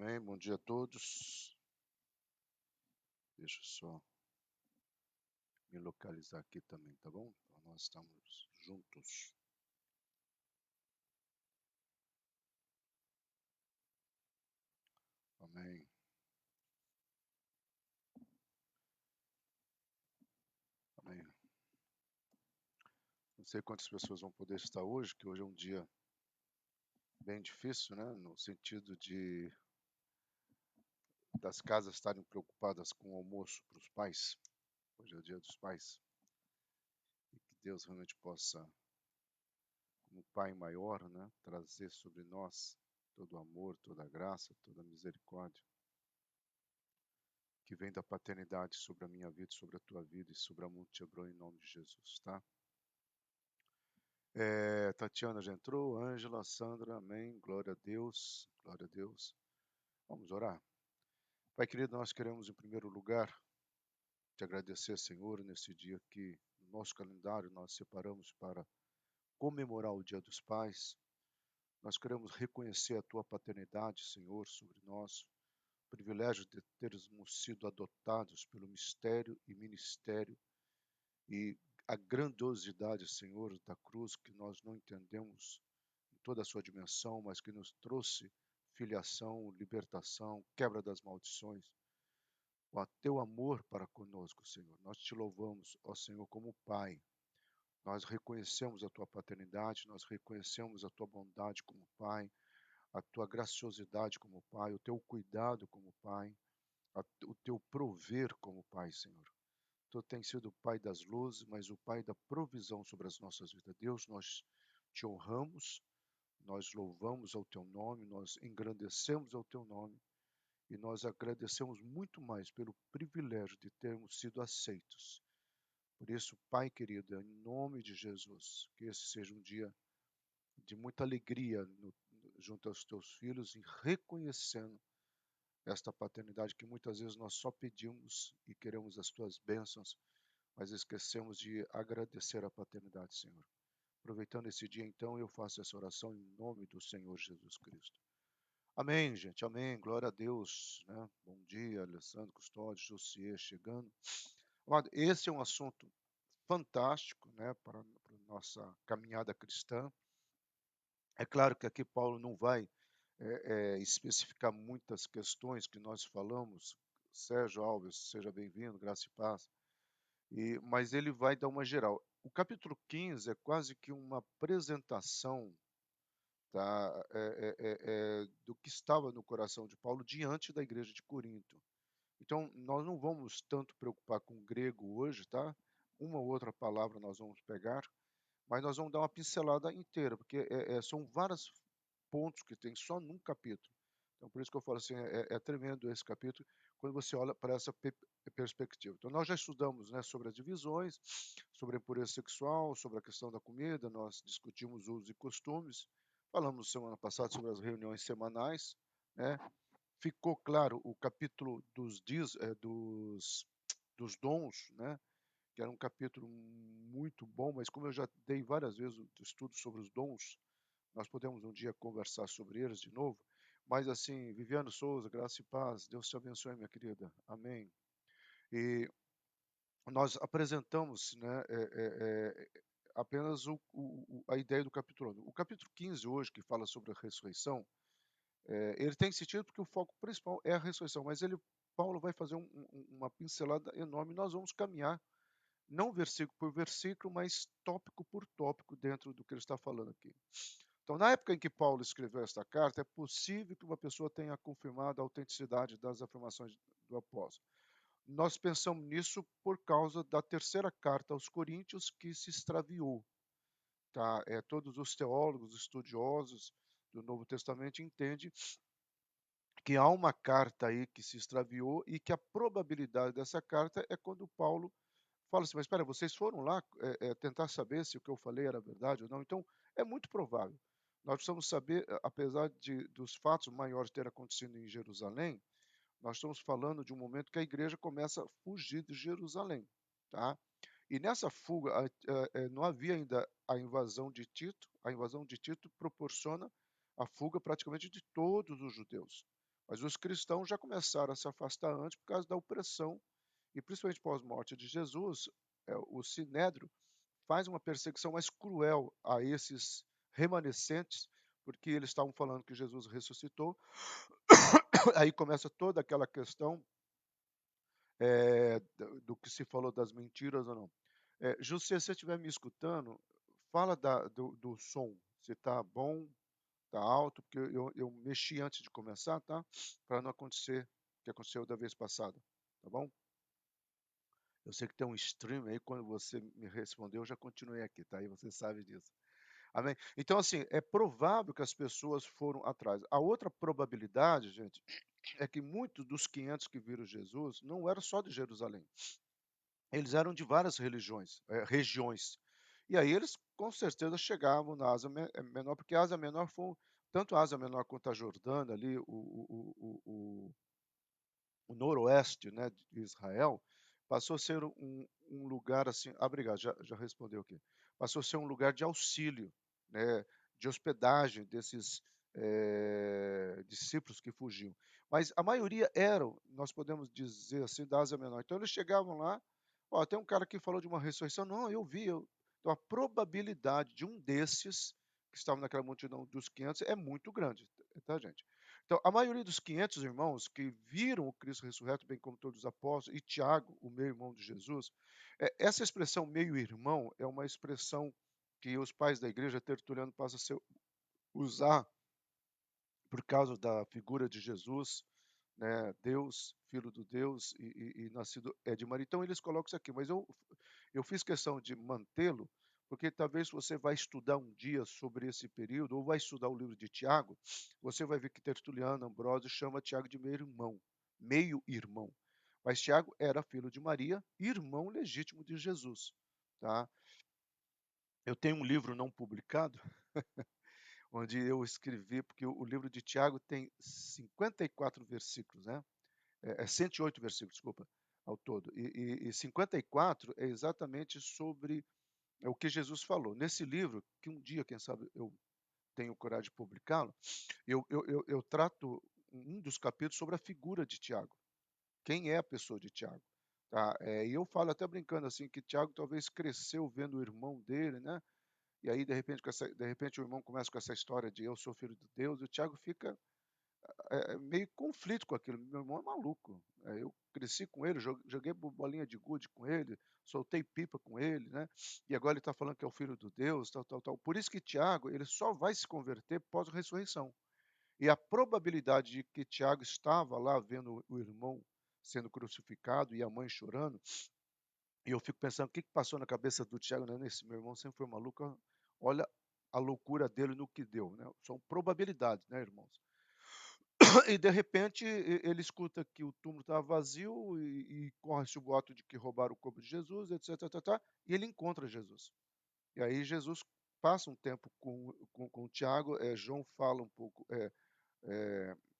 Amém. Bom dia a todos. Deixa eu só me localizar aqui também, tá bom? Então, nós estamos juntos. Amém. Amém. Não sei quantas pessoas vão poder estar hoje, que hoje é um dia bem difícil, né? No sentido de das casas estarem preocupadas com o almoço para os pais. Hoje é o dia dos pais. E que Deus realmente possa, como Pai maior, né, trazer sobre nós todo o amor, toda a graça, toda a misericórdia que vem da paternidade sobre a minha vida, sobre a tua vida e sobre a Monte Hebron, em nome de Jesus, tá? Tatiana já entrou, Ângela, Sandra, amém, glória a Deus, glória a Deus. Vamos orar. Pai querido, nós queremos em primeiro lugar te agradecer, Senhor, nesse dia que no nosso calendário nós separamos para comemorar o Dia dos Pais. Nós queremos reconhecer a tua paternidade, Senhor, sobre nós, o privilégio de termos sido adotados pelo mistério e ministério e a grandiosidade, Senhor, da cruz que nós não entendemos em toda a sua dimensão, mas que nos trouxe filiação, libertação, quebra das maldições. O teu amor para conosco, Senhor. Nós te louvamos, ó Senhor, como Pai. Nós reconhecemos a tua paternidade, nós reconhecemos a tua bondade como Pai, a tua graciosidade como Pai, o teu cuidado como Pai, o teu prover como Pai, Senhor. Tu tens sido o Pai das luzes, mas o Pai da provisão sobre as nossas vidas. Deus, nós te honramos, nós louvamos ao teu nome, nós engrandecemos ao teu nome e nós agradecemos muito mais pelo privilégio de termos sido aceitos. Por isso, Pai querido, em nome de Jesus, que esse seja um dia de muita alegria junto aos teus filhos e reconhecendo esta paternidade que muitas vezes nós só pedimos e queremos as tuas bênçãos, mas esquecemos de agradecer a paternidade, Senhor. Aproveitando esse dia, então, eu faço essa oração em nome do Senhor Jesus Cristo. Amém, gente, amém, glória a Deus, né? Bom dia, Alessandro Custódio, Josias chegando. Amado, esse é um assunto fantástico, né, para a nossa caminhada cristã. É claro que aqui Paulo não vai especificar muitas questões que nós falamos. Sérgio Alves, seja bem-vindo, graça e paz. Mas ele vai dar uma geral. O capítulo 15 é quase que uma apresentação, tá, do que estava no coração de Paulo diante da igreja de Corinto. Então, nós não vamos tanto preocupar com o grego hoje, tá? Uma ou outra palavra nós vamos pegar, mas nós vamos dar uma pincelada inteira, porque são vários pontos que tem só num capítulo. Então, por isso que eu falo assim, é tremendo esse capítulo, quando você olha para essa perspectiva. Então, nós já estudamos, né, sobre as divisões, sobre a impureza sexual, sobre a questão da comida, nós discutimos usos e costumes, falamos semana passada sobre as reuniões semanais, né? Ficou claro o capítulo dos dons, né? Que era um capítulo muito bom, mas como eu já dei várias vezes o estudo sobre os dons, nós podemos um dia conversar sobre eles de novo. Mas assim, Viviane Souza, graça e paz, Deus te abençoe, minha querida. Amém. E nós apresentamos, né, apenas a ideia do capítulo 11. O capítulo 15 hoje, que fala sobre a ressurreição, ele tem sentido porque o foco principal é a ressurreição, mas Paulo vai fazer uma pincelada enorme. Nós vamos caminhar não versículo por versículo, mas tópico por tópico dentro do que ele está falando aqui. Então, na época em que Paulo escreveu esta carta, é possível que uma pessoa tenha confirmado a autenticidade das afirmações do apóstolo. Nós pensamos nisso por causa da terceira carta aos Coríntios que se extraviou. Tá? Todos os teólogos, estudiosos do Novo Testamento entendem que há uma carta aí que se extraviou e que a probabilidade dessa carta é quando Paulo fala assim, mas espera, vocês foram lá tentar saber se o que eu falei era verdade ou não? Então, é muito provável. Nós precisamos saber, apesar dos fatos maiores terem acontecido em Jerusalém, nós estamos falando de um momento que a igreja começa a fugir de Jerusalém. Tá? E nessa fuga, não havia ainda a invasão de Tito. A invasão de Tito proporciona a fuga praticamente de todos os judeus. Mas os cristãos já começaram a se afastar antes por causa da opressão, e principalmente pós-morte de Jesus, o Sinédrio faz uma perseguição mais cruel a esses remanescentes, porque eles estavam falando que Jesus ressuscitou. Aí começa toda aquela questão do que se falou das mentiras ou não. José, se você estiver me escutando, fala do som, se está bom, está alto, porque eu mexi antes de começar, tá? Para não acontecer o que aconteceu da vez passada, tá bom? Eu sei que tem um stream aí, quando você me respondeu, eu já continuei aqui, tá? E você sabe disso. Amém? Então, assim, é provável que as pessoas foram atrás. A outra probabilidade, gente, é que muitos dos 500 que viram Jesus não eram só de Jerusalém. Eles eram de várias regiões. E aí eles com certeza chegavam na Ásia Menor, porque a Ásia Menor foi, tanto a Ásia Menor quanto a Jordânia, ali, o noroeste, né, de Israel, passou a ser um lugar assim. Ah, obrigado, já respondeu aqui. Passou a ser um lugar de auxílio, né, de hospedagem desses discípulos que fugiam. Mas a maioria eram, nós podemos dizer assim, da Ásia Menor. Então eles chegavam lá, ó, tem um cara que falou de uma ressurreição. Não, eu vi. Então a probabilidade de um desses que estavam naquela multidão dos 500 é muito grande, tá, gente? Então, a maioria dos 500 irmãos que viram o Cristo ressurreto, bem como todos os apóstolos, e Tiago, o meio-irmão de Jesus, essa expressão meio-irmão é uma expressão que os pais da igreja, Tertuliano, passam a usar por causa da figura de Jesus, né, Deus, filho do Deus e nascido de Maria. Então eles colocam isso aqui, mas eu fiz questão de mantê-lo, porque talvez você vai estudar um dia sobre esse período, ou vai estudar o livro de Tiago, você vai ver que Tertuliano, Ambrósio chama Tiago de meio-irmão, meio-irmão. Mas Tiago era filho de Maria, irmão legítimo de Jesus. Tá? Eu tenho um livro não publicado, onde eu escrevi, porque o livro de Tiago tem 54 versículos, né? 108 versículos, desculpa, ao todo. E 54 é exatamente sobre o que Jesus falou. Nesse livro, que um dia, quem sabe, eu tenho coragem de publicá-lo, eu trato um dos capítulos sobre a figura de Tiago. Quem é a pessoa de Tiago? Tá? E eu falo até brincando assim que Tiago talvez cresceu vendo o irmão dele, né? E aí, de repente, o irmão começa com essa história de eu sou filho de Deus, e o Tiago fica meio conflito com aquilo. Meu irmão é maluco. Eu cresci com ele, joguei bolinha de gude com ele, soltei pipa com ele, né? E agora ele está falando que é o filho de Deus, tal, tal, tal. Por isso que Tiago, ele só vai se converter pós-ressurreição. E a probabilidade de que Tiago estava lá vendo o irmão sendo crucificado e a mãe chorando, e eu fico pensando o que passou na cabeça do Tiago, né? Esse meu irmão sempre foi maluco. Olha a loucura dele no que deu, né? São probabilidades, né, irmãos? E de repente ele escuta que o túmulo estava vazio e corre-se o boato de que roubaram o corpo de Jesus, etc, e ele encontra Jesus. E aí Jesus passa um tempo com Tiago, João fala um pouco,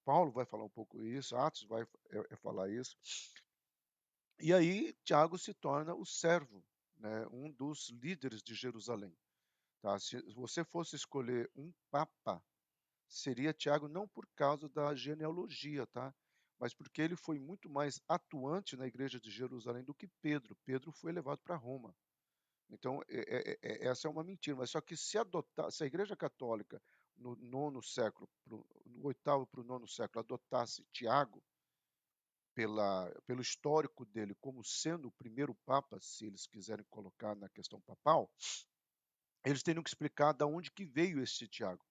Paulo vai falar um pouco isso, Atos vai falar isso. E aí Tiago se torna o servo, né, um dos líderes de Jerusalém. Tá? Se você fosse escolher um papa, seria Tiago não por causa da genealogia, tá? Mas porque ele foi muito mais atuante na igreja de Jerusalém do que Pedro. Pedro foi levado para Roma. Então, essa é uma mentira. Mas só que se a igreja católica no nono século, no oitavo para o nono século, adotasse Tiago pelo histórico dele como sendo o primeiro papa, se eles quiserem colocar na questão papal, eles teriam que explicar de onde que veio esse Tiago.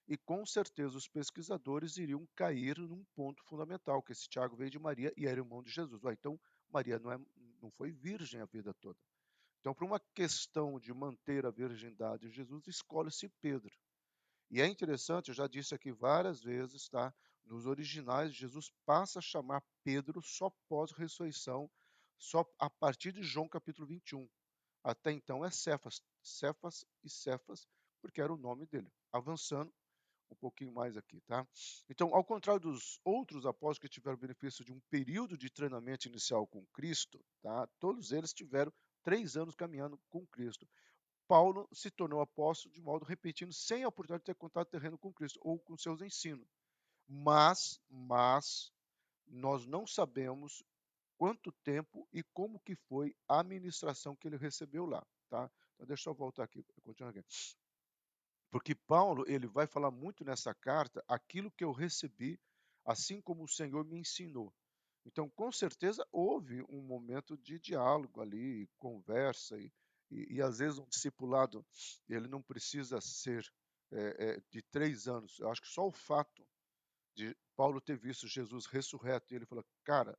E com certeza os pesquisadores iriam cair num ponto fundamental, que esse Tiago veio de Maria e era irmão de Jesus. Então, Maria não foi virgem a vida toda. Então, por uma questão de manter a virgindade de Jesus, escolhe-se Pedro. E é interessante, eu já disse aqui várias vezes, tá? Nos originais, Jesus passa a chamar Pedro só pós-ressurreição, só a partir de João capítulo 21. Até então é Cefas, Cefas e Cefas, porque era o nome dele. Avançando, um pouquinho mais aqui, tá? Então, ao contrário dos outros apóstolos que tiveram benefício de um período de treinamento inicial com Cristo, tá? Todos eles tiveram 3 anos caminhando com Cristo. Paulo se tornou apóstolo de modo repetindo, sem a oportunidade de ter contato terreno com Cristo ou com seus ensinos. mas nós não sabemos quanto tempo e como que foi a ministração que ele recebeu lá, tá? Então deixa eu voltar aqui, continuar aqui. Porque Paulo, ele vai falar muito nessa carta aquilo que eu recebi, assim como o Senhor me ensinou. Então, com certeza, houve um momento de diálogo ali, conversa, e às vezes um discipulado, ele não precisa ser de 3 anos. Eu acho que só o fato de Paulo ter visto Jesus ressurreto, e ele falou, cara,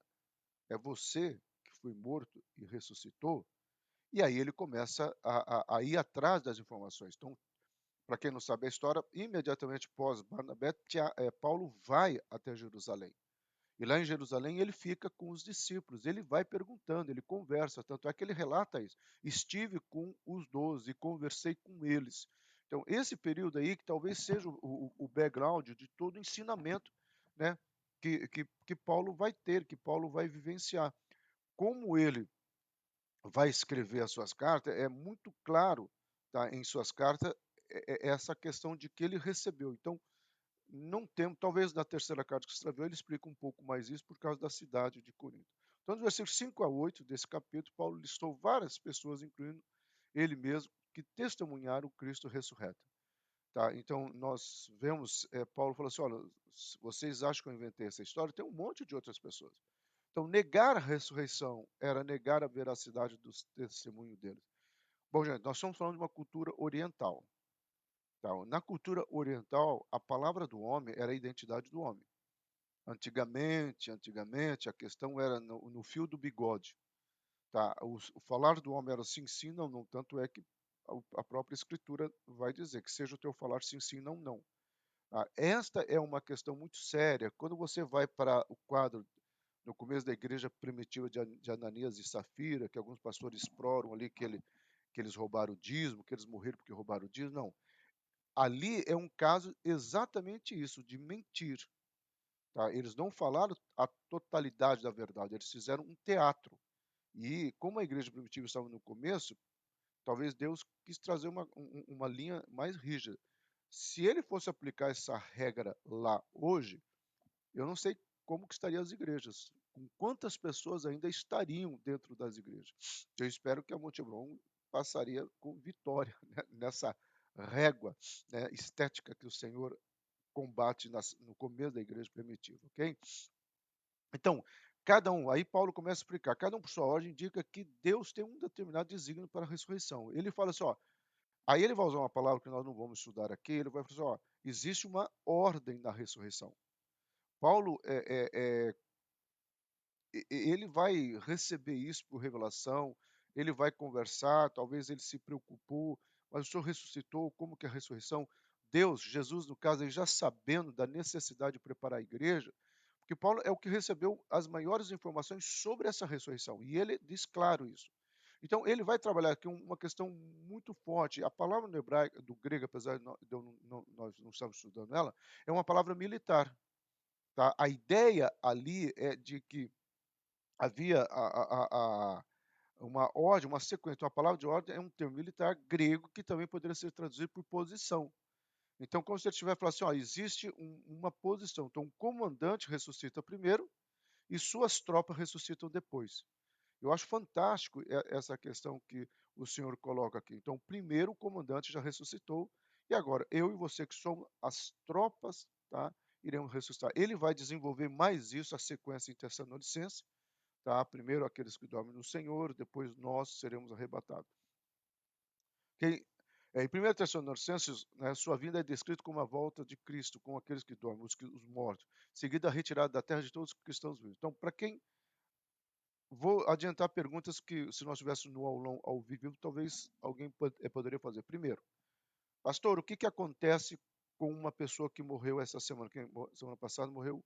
é você que foi morto e ressuscitou? E aí ele começa a ir atrás das informações. Então, para quem não sabe a história, imediatamente pós Barnabé, Paulo vai até Jerusalém. E lá em Jerusalém ele fica com os discípulos, ele vai perguntando, ele conversa, tanto é que ele relata isso. Estive com os 12 e conversei com eles. Então, esse período aí, que talvez seja o background de todo o ensinamento, né, que Paulo vai ter, que Paulo vai vivenciar. Como ele vai escrever as suas cartas, é muito claro, tá, em suas cartas, essa questão de que ele recebeu. Então, não temos, talvez na terceira carta que escreveu, ele explica um pouco mais isso por causa da cidade de Corinto. Então, dos versículos 5 a 8 desse capítulo, Paulo listou várias pessoas, incluindo ele mesmo, que testemunharam o Cristo ressurreto. Tá? Então, nós vemos, Paulo falou assim, olha, vocês acham que eu inventei essa história? Tem um monte de outras pessoas. Então, negar a ressurreição era negar a veracidade do testemunho deles. Bom, gente, nós estamos falando de uma cultura oriental. Tá? Na cultura oriental, a palavra do homem era a identidade do homem. Antigamente, a questão era no fio do bigode. Tá? O falar do homem era sim, sim, não, não. Tanto é que a própria escritura vai dizer que seja o teu falar sim, sim, não, não. Tá? Esta é uma questão muito séria. Quando você vai para o quadro no começo da igreja primitiva de Ananias e Safira, que alguns pastores exploram ali que eles roubaram o dízimo, que eles morreram porque roubaram o dízimo. Não. Ali é um caso exatamente isso, de mentir. Tá? Eles não falaram a totalidade da verdade, eles fizeram um teatro. E como a igreja primitiva estava no começo, talvez Deus quis trazer uma linha mais rígida. Se ele fosse aplicar essa regra lá hoje, eu não sei como que estariam as igrejas, com quantas pessoas ainda estariam dentro das igrejas. Eu espero que a Montebron passaria com vitória, né, nessa régua, né, estética que o Senhor combate no começo da igreja primitiva, ok? Então, cada um, aí Paulo começa a explicar, cada um por sua ordem indica que Deus tem um determinado desígnio para a ressurreição. Ele fala assim, ó, aí ele vai usar uma palavra que nós não vamos estudar aqui, ele vai falar assim, ó, existe uma ordem na ressurreição. Paulo ele vai receber isso por revelação, ele vai conversar, talvez ele se preocupou, mas o Senhor ressuscitou, como que é a ressurreição? Deus, Jesus, no caso, ele já sabendo da necessidade de preparar a igreja, porque Paulo é o que recebeu as maiores informações sobre essa ressurreição, e ele diz claro isso. Então, ele vai trabalhar aqui uma questão muito forte. A palavra no hebraico, do grego, apesar de nós não estamos estudando ela, é uma palavra militar. Tá? A ideia ali é de que havia uma ordem, uma sequência. Então, a palavra de ordem é um termo militar grego que também poderia ser traduzido por posição. Então, como se ele estiver falando assim, ó, existe uma posição. Então, o comandante ressuscita primeiro e suas tropas ressuscitam depois. Eu acho fantástico essa questão que o senhor coloca aqui. Então, primeiro o comandante já ressuscitou e agora eu e você que somos as tropas, tá, iremos ressuscitar. Ele vai desenvolver mais isso, a sequência em Tessalonicenses, tá? Primeiro aqueles que dormem no Senhor, depois nós seremos arrebatados. Okay? Em 1 Tessalonicenses, né, sua vinda é descrita como a volta de Cristo com aqueles que dormem, os mortos, seguida a retirada da terra de todos os cristãos vivos. Então, para quem vou adiantar perguntas que, se nós estivéssemos no aulão ao vivo, talvez alguém poderia fazer. Primeiro, pastor, o que acontece com uma pessoa que morreu essa semana? Que semana passada morreu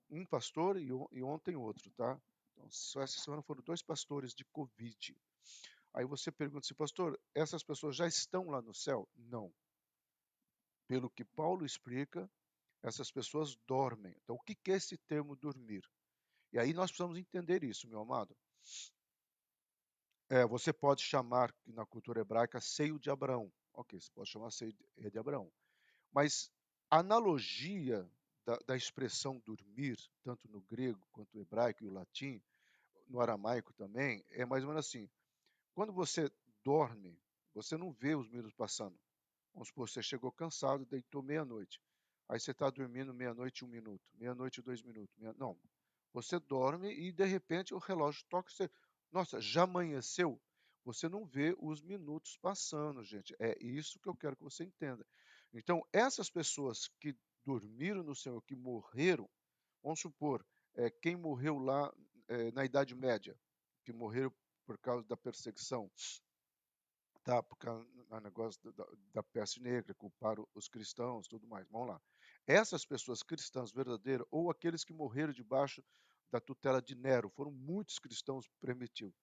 um pastor e ontem outro, tá? Então, só essa semana foram 2 pastores de Covid. Aí você pergunta assim, pastor, essas pessoas já estão lá no céu? Não. Pelo que Paulo explica, essas pessoas dormem. Então, o que é esse termo dormir? E aí nós precisamos entender isso, meu amado. Você pode chamar, na cultura hebraica, seio de Abraão. Ok, você pode chamar seio de Abraão. Mas A analogia da expressão dormir, tanto no grego quanto no hebraico e o latim, no aramaico também, é mais ou menos assim. Quando você dorme, você não vê os minutos passando. Vamos supor, você chegou cansado, deitou meia-noite. Aí você está dormindo meia-noite e 1 minuto, meia-noite e 2 minutos. Não. Você dorme e, de repente, o relógio toca e você. Nossa, já amanheceu? Você não vê os minutos passando, gente. É isso que eu quero que você entenda. Então, essas pessoas que dormiram no Senhor, que morreram, vamos supor, quem morreu lá na Idade Média, que morreram por causa da perseguição, tá? Por causa do negócio da peste negra, culparam os cristãos, tudo mais. Vamos lá. Essas pessoas cristãs verdadeiras, ou aqueles que morreram debaixo da tutela de Nero, foram muitos cristãos primitivos.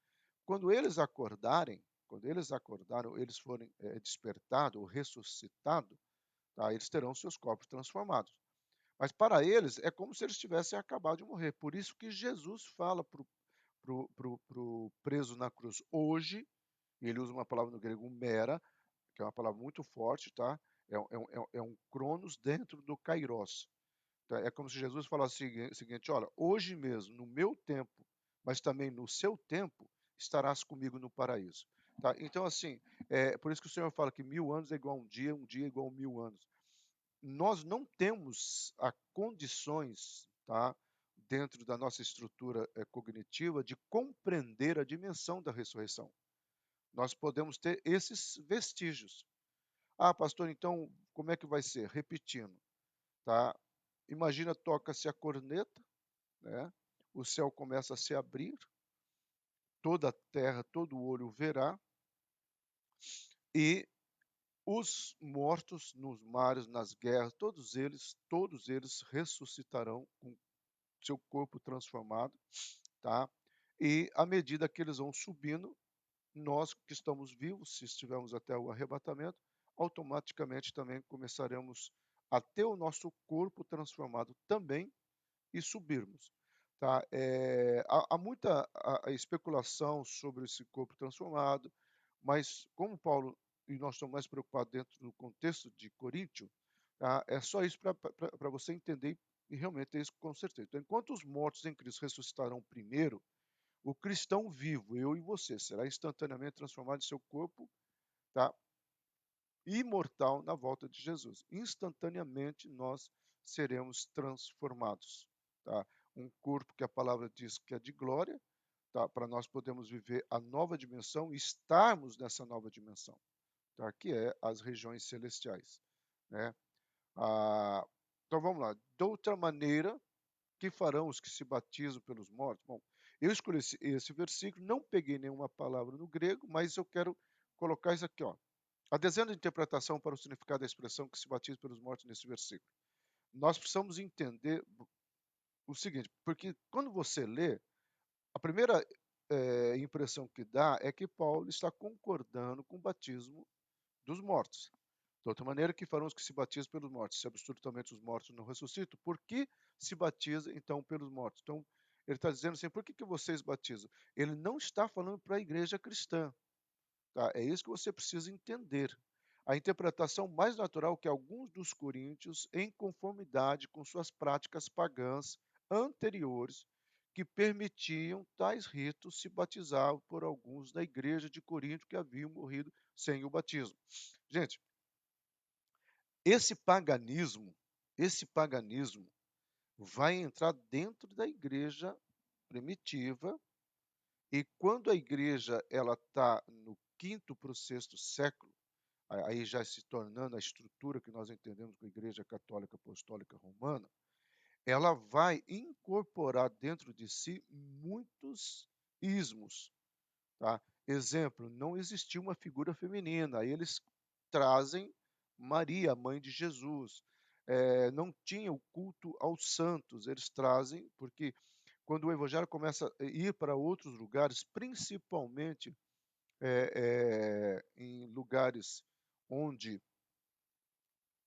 Quando eles acordaram, eles forem despertados ou ressuscitados, tá? Eles terão seus corpos transformados. Mas para eles é como se eles tivessem acabado de morrer. Por isso que Jesus fala para o preso na cruz hoje, e ele usa uma palavra no grego mera, que é uma palavra muito forte, tá? É um cronos dentro do kairos. Tá? É como se Jesus falasse o seguinte: olha, hoje mesmo, no meu tempo, mas também no seu tempo, estarás comigo no paraíso. Tá? Então, assim, por isso que o Senhor fala que 1000 anos é igual a um dia é igual a 1000 anos. Nós não temos a condições, tá, dentro da nossa estrutura cognitiva, de compreender a dimensão da ressurreição. Nós podemos ter esses vestígios. Ah, pastor, então como é que vai ser? Repetindo, tá? Imagina, toca-se a corneta, né? O céu começa a se abrir, toda a terra, todo o olho verá, e os mortos nos mares, nas guerras, todos eles ressuscitarão com seu corpo transformado, tá? E à medida que eles vão subindo, nós que estamos vivos, se estivermos até o arrebatamento, automaticamente também começaremos a ter o nosso corpo transformado também e subirmos. Tá? Há muita a especulação sobre esse corpo transformado, mas como Paulo e nós estamos mais preocupados dentro do contexto de Coríntio, tá? É só isso para você entender e realmente é isso com certeza. Então, enquanto os mortos em Cristo ressuscitarão primeiro, o cristão vivo, eu e você, será instantaneamente transformado em seu corpo, tá? Imortal na volta de Jesus. Instantaneamente nós seremos transformados, tá? Um corpo que a palavra diz que é de glória, tá? Para nós podermos viver a nova dimensão e estarmos nessa nova dimensão, tá? Que é as regiões celestiais, né? Ah, então vamos lá. De outra maneira, que farão os que se batizam pelos mortos? Bom, eu escolhi esse versículo, não peguei nenhuma palavra no grego, mas eu quero colocar isso aqui, ó. A dezena de interpretação para o significado da expressão que se batiza pelos mortos nesse versículo. Nós precisamos entender o seguinte, porque quando você lê, a primeira impressão que dá é que Paulo está concordando com o batismo dos mortos. De outra maneira, que farão os que se batizam pelos mortos? Se absolutamente os mortos não ressuscitam, por que se batiza então pelos mortos? Então, ele está dizendo assim, por que vocês batizam? Ele não está falando para a igreja cristã. Tá? É isso que você precisa entender. A interpretação mais natural que alguns dos coríntios, em conformidade com suas práticas pagãs anteriores, que permitiam tais ritos, se batizavam por alguns da igreja de Corinto que haviam morrido sem o batismo. Gente, esse paganismo vai entrar dentro da igreja primitiva e quando a igreja ela está no quinto para o sexto século, aí já se tornando a estrutura que nós entendemos com a Igreja Católica Apostólica Romana, ela vai incorporar dentro de si muitos ismos. Tá? Exemplo, não existia uma figura feminina, aí eles trazem Maria, mãe de Jesus. Não tinha o culto aos santos, eles trazem, porque quando o evangelho começa a ir para outros lugares, principalmente em lugares onde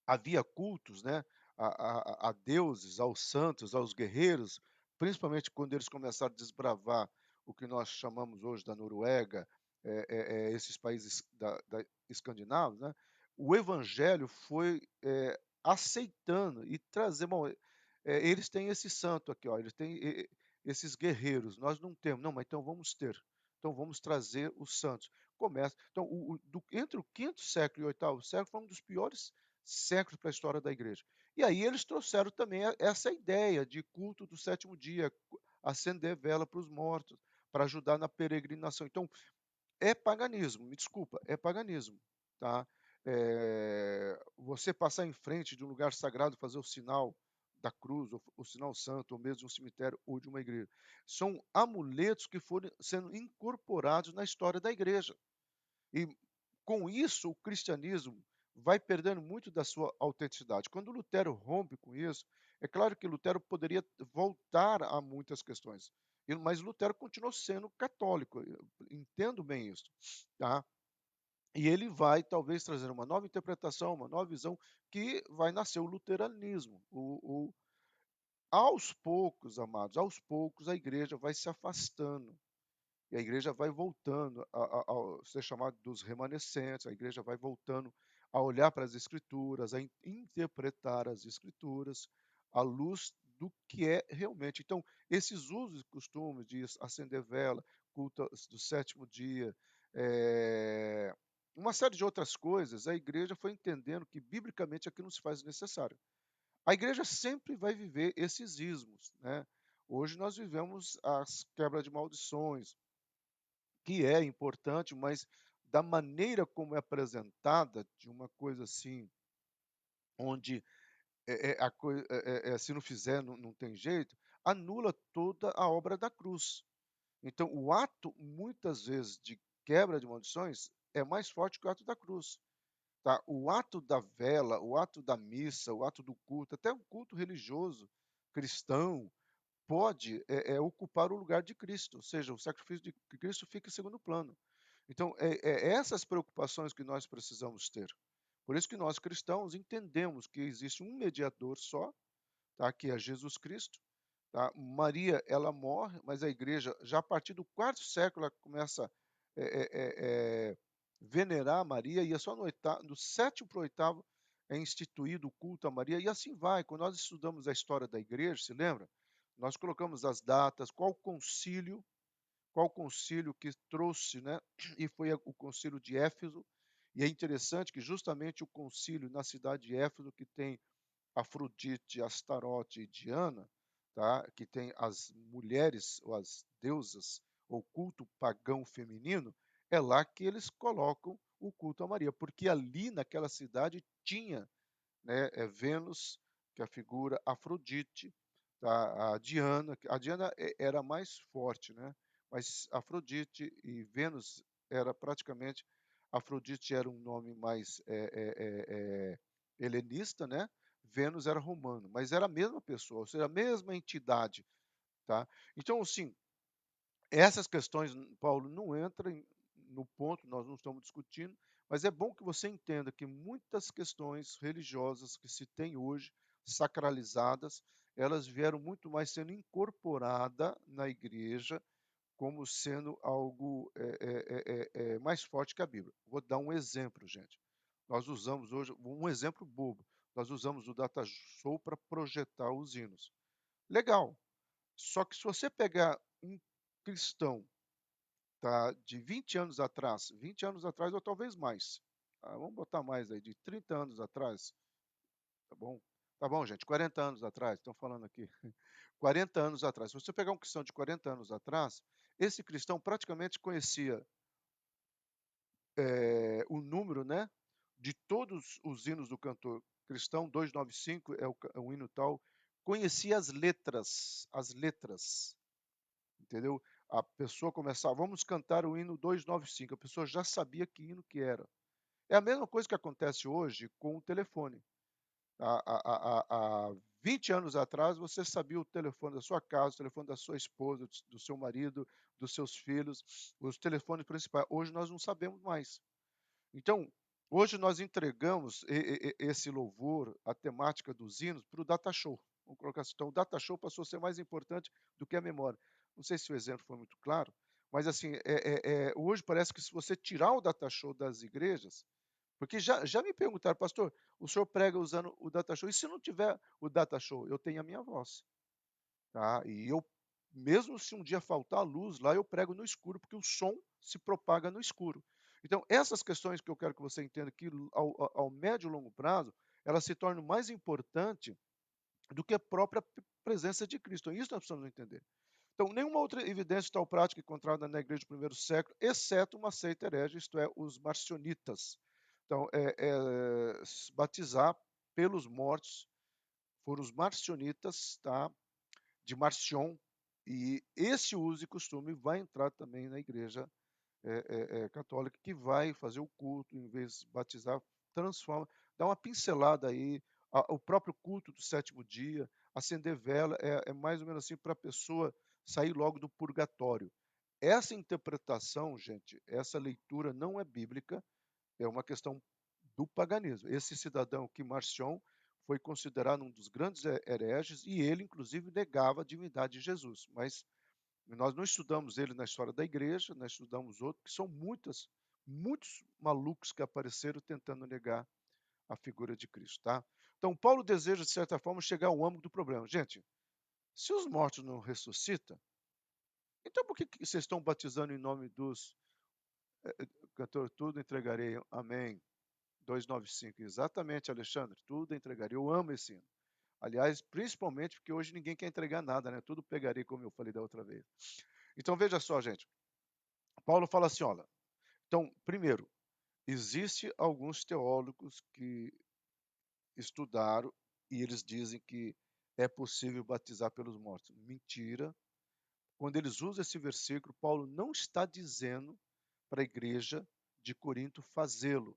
havia cultos, né, a deuses, aos santos, aos guerreiros, principalmente quando eles começaram a desbravar o que nós chamamos hoje da Noruega, esses países da escandinavos, né, o evangelho foi aceitando e trazer. Bom, eles têm esse santo aqui, ó, eles têm esses guerreiros, nós não temos. Não, mas então vamos ter. Então vamos trazer os santos. Começa. Então, entre o quinto século e o oitavo século foi um dos piores séculos para a história da igreja. E aí eles trouxeram também essa ideia de culto do sétimo dia, acender vela para os mortos, para ajudar na peregrinação. Então, é paganismo, me desculpa, é paganismo, tá? Você passar em frente de um lugar sagrado, fazer o sinal da cruz, ou o sinal santo, ou mesmo de um cemitério ou de uma igreja. São amuletos que foram sendo incorporados na história da igreja. E com isso, o cristianismo vai perdendo muito da sua autenticidade. Quando Lutero rompe com isso, é claro que Lutero poderia voltar a muitas questões, mas Lutero continuou sendo católico, eu entendo bem isso, tá? E ele vai talvez trazer uma nova interpretação, uma nova visão, que vai nascer o luteranismo. Aos poucos, amados, aos poucos a igreja vai se afastando e a igreja vai voltando a ser chamado dos remanescentes, a igreja vai voltando a olhar para as escrituras, a interpretar as escrituras à luz do que é realmente. Então, esses usos e costumes de acender vela, culto do sétimo dia, eh, uma série de outras coisas, a igreja foi entendendo que biblicamente aquilo não se faz necessário. A igreja sempre vai viver esses ismos, né? Hoje nós vivemos as quebras de maldições, que é importante, mas da maneira como é apresentada, de uma coisa assim, onde se não fizer não tem jeito, anula toda a obra da cruz. Então, o ato, muitas vezes, de quebra de maldições é mais forte que o ato da cruz. Tá? O ato da vela, o ato da missa, o ato do culto, até o culto religioso cristão, pode ocupar o lugar de Cristo, ou seja, o sacrifício de Cristo fica em segundo plano. Então, essas preocupações que nós precisamos ter. Por isso que nós cristãos entendemos que existe um mediador só, tá? Que é Jesus Cristo. Tá? Maria, ela morre, mas a igreja, já a partir do quarto século, ela começa a venerar Maria, e é só do sétimo para o oitavo é instituído o culto a Maria, e assim vai. Quando nós estudamos a história da igreja, se lembra? Nós colocamos as datas, qual concílio que trouxe, né? E foi o concílio de Éfeso. E é interessante que justamente o concílio na cidade de Éfeso, que tem Afrodite, Astarote e Diana, tá? Que tem as mulheres, ou as deusas, ou culto pagão feminino, é lá que eles colocam o culto a Maria, porque ali naquela cidade tinha, né, Vênus, que é a figura Afrodite, tá? A Diana era mais forte, né? Mas Afrodite e Vênus era praticamente, Afrodite era um nome mais helenista, né? Vênus era romano, mas era a mesma pessoa, ou seja, a mesma entidade, tá? Então, assim, essas questões, Paulo, não entram no ponto, nós não estamos discutindo, mas é bom que você entenda que muitas questões religiosas que se tem hoje, sacralizadas, elas vieram muito mais sendo incorporada na igreja como sendo algo mais forte que a Bíblia. Vou dar um exemplo, gente. Nós usamos hoje, um exemplo bobo, nós usamos o Datashow para projetar os hinos. Legal, só que se você pegar um cristão, tá, de 20 anos atrás ou talvez mais, vamos botar mais aí, de 30 anos atrás, tá bom? Tá bom, gente, 40 anos atrás, estão falando aqui, 40 anos atrás. Se você pegar um cristão de 40 anos atrás, esse cristão praticamente conhecia o número, né, de todos os hinos do cantor cristão, 295 é o hino tal, conhecia as letras, entendeu? A pessoa começava, vamos cantar o hino 295, a pessoa já sabia que hino que era. É a mesma coisa que acontece hoje com o telefone. Há 20 anos atrás, você sabia o telefone da sua casa, o telefone da sua esposa, do seu marido, dos seus filhos, os telefones principais. Hoje nós não sabemos mais. Então, hoje nós entregamos esse louvor, a temática dos hinos, para o data show. Vamos colocar assim. Então, o data show passou a ser mais importante do que a memória. Não sei se o exemplo foi muito claro, mas assim, hoje parece que se você tirar o data show das igrejas, Porque já me perguntaram, pastor, o senhor prega usando o data show? E se não tiver o data show? Eu tenho a minha voz, tá? E eu, mesmo se um dia faltar a luz lá, eu prego no escuro, porque o som se propaga no escuro. Então, essas questões que eu quero que você entenda que ao médio e longo prazo, elas se tornam mais importantes do que a própria presença de Cristo. Então, isso nós precisamos entender. Então, nenhuma outra evidência tal prática encontrada na igreja do primeiro século, exceto uma seita herege, isto é, os marcionitas. Então, batizar pelos mortos foram os marcionitas, tá? De Marcion, e esse uso e costume vai entrar também na igreja católica, que vai fazer o culto, em vez de batizar, transforma, dá uma pincelada aí, o próprio culto do sétimo dia, acender vela, é mais ou menos assim para a pessoa sair logo do purgatório. Essa interpretação, gente, essa leitura não é bíblica, é uma questão do paganismo. Esse cidadão que Marcion foi considerado um dos grandes hereges e ele, inclusive, negava a divindade de Jesus. Mas nós não estudamos ele na história da igreja, nós estudamos outros, que são muitos malucos que apareceram tentando negar a figura de Cristo, tá? Então, Paulo deseja, de certa forma, chegar ao âmago do problema. Gente, se os mortos não ressuscitam, então por que vocês estão batizando em nome dos cantor? Tudo entregarei, amém. 295, exatamente, Alexandre, tudo entregarei. Eu amo esse hino. Aliás, principalmente porque hoje ninguém quer entregar nada, né? Tudo pegarei, como eu falei da outra vez. Então, veja só, gente. Paulo fala assim, olha, então, primeiro, existe alguns teólogos que estudaram e eles dizem que é possível batizar pelos mortos. Mentira. Quando eles usam esse versículo, Paulo não está dizendo para a igreja de Corinto fazê-lo.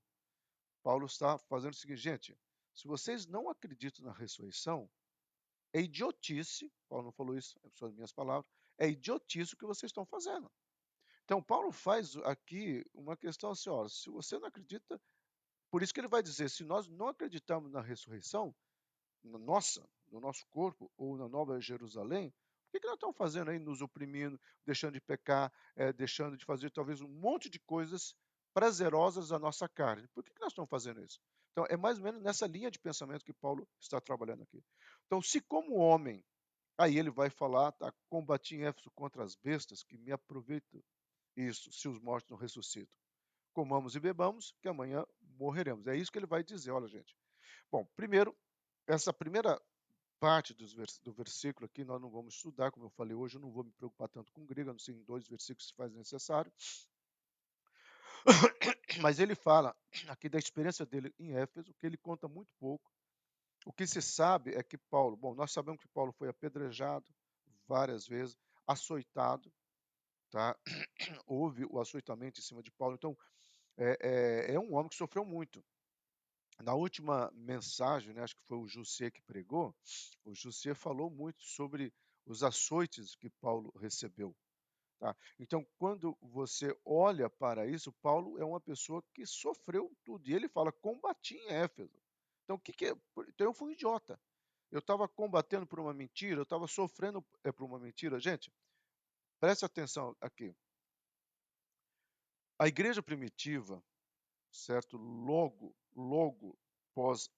Paulo está fazendo o seguinte, gente, se vocês não acreditam na ressurreição, é idiotice, Paulo não falou isso, são as minhas palavras, é idiotice o que vocês estão fazendo. Então, Paulo faz aqui uma questão assim, ó, se você não acredita, por isso que ele vai dizer, se nós não acreditamos na ressurreição, no nosso corpo, ou na Nova Jerusalém, o que nós estamos fazendo aí, nos oprimindo, deixando de pecar, deixando de fazer talvez um monte de coisas prazerosas à nossa carne? Por que nós estamos fazendo isso? Então, é mais ou menos nessa linha de pensamento que Paulo está trabalhando aqui. Então, se como homem, aí ele vai falar, tá, combati em Éfeso contra as bestas, que me aproveitam isso, se os mortos não ressuscitam. Comamos e bebamos, que amanhã morreremos. É isso que ele vai dizer, olha, gente. Bom, primeiro, essa primeira parte do versículo aqui nós não vamos estudar, como eu falei hoje, eu não vou me preocupar tanto com grego, a não ser em 2 versículos se faz necessário. Mas ele fala aqui da experiência dele em Éfeso, que ele conta muito pouco. O que se sabe é que Paulo, bom, nós sabemos que Paulo foi apedrejado várias vezes, açoitado, tá? Houve o açoitamento em cima de Paulo, então é um homem que sofreu muito. Na última mensagem, né, acho que foi o Jussier que pregou, o Jussier falou muito sobre os açoites que Paulo recebeu. Tá? Então, quando você olha para isso, Paulo é uma pessoa que sofreu tudo. E ele fala, combati em Éfeso. Então, o que, que é? Então, eu fui um idiota. Eu estava combatendo por uma mentira, eu estava sofrendo por uma mentira. Gente, preste atenção aqui. A igreja primitiva, certo? Logo pós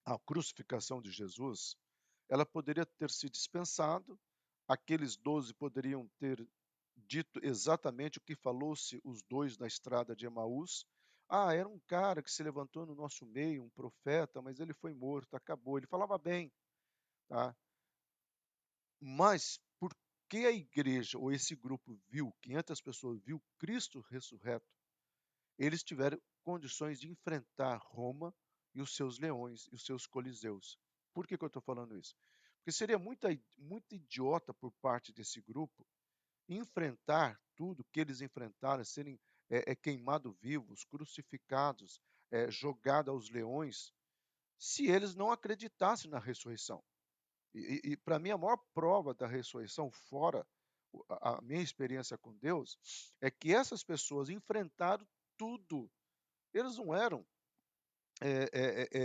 a crucificação de Jesus, ela poderia ter se dispensado, aqueles 12 poderiam ter dito exatamente o que falou-se os dois na estrada de Emaús. Ah, era um cara que se levantou no nosso meio, um profeta, mas ele foi morto, acabou. Ele falava bem, tá? Mas por que a igreja ou esse grupo viu, 500 pessoas viu Cristo ressurreto, eles tiveram condições de enfrentar Roma e os seus leões e os seus coliseus. Por que eu estou falando isso? Porque seria muito idiota por parte desse grupo enfrentar tudo que eles enfrentaram, serem queimados vivos, crucificados, jogados aos leões, se eles não acreditassem na ressurreição. E para mim, a maior prova da ressurreição, fora a minha experiência com Deus, é que essas pessoas enfrentaram tudo. Eles não eram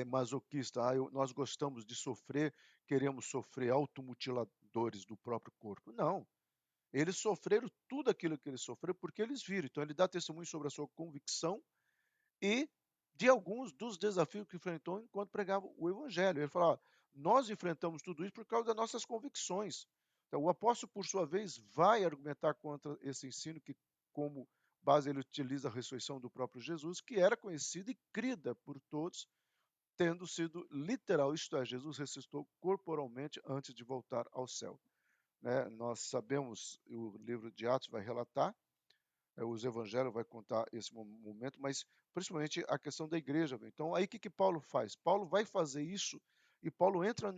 masoquistas. Nós gostamos de sofrer, queremos sofrer automutiladores do próprio corpo. Não. Eles sofreram tudo aquilo que eles sofreram porque eles viram. Então, ele dá testemunho sobre a sua convicção e de alguns dos desafios que enfrentou enquanto pregava o evangelho. Ele fala: nós enfrentamos tudo isso por causa das nossas convicções. Então, o apóstolo, por sua vez, vai argumentar contra esse ensino que, como base, ele utiliza a ressurreição do próprio Jesus, que era conhecida e crida por todos, tendo sido literal, isto é, Jesus ressuscitou corporalmente antes de voltar ao céu. Né? Nós sabemos, o livro de Atos vai relatar, os evangelhos vai contar esse momento, mas principalmente a questão da igreja. Então, aí o que Paulo faz? Paulo vai fazer isso e Paulo entra,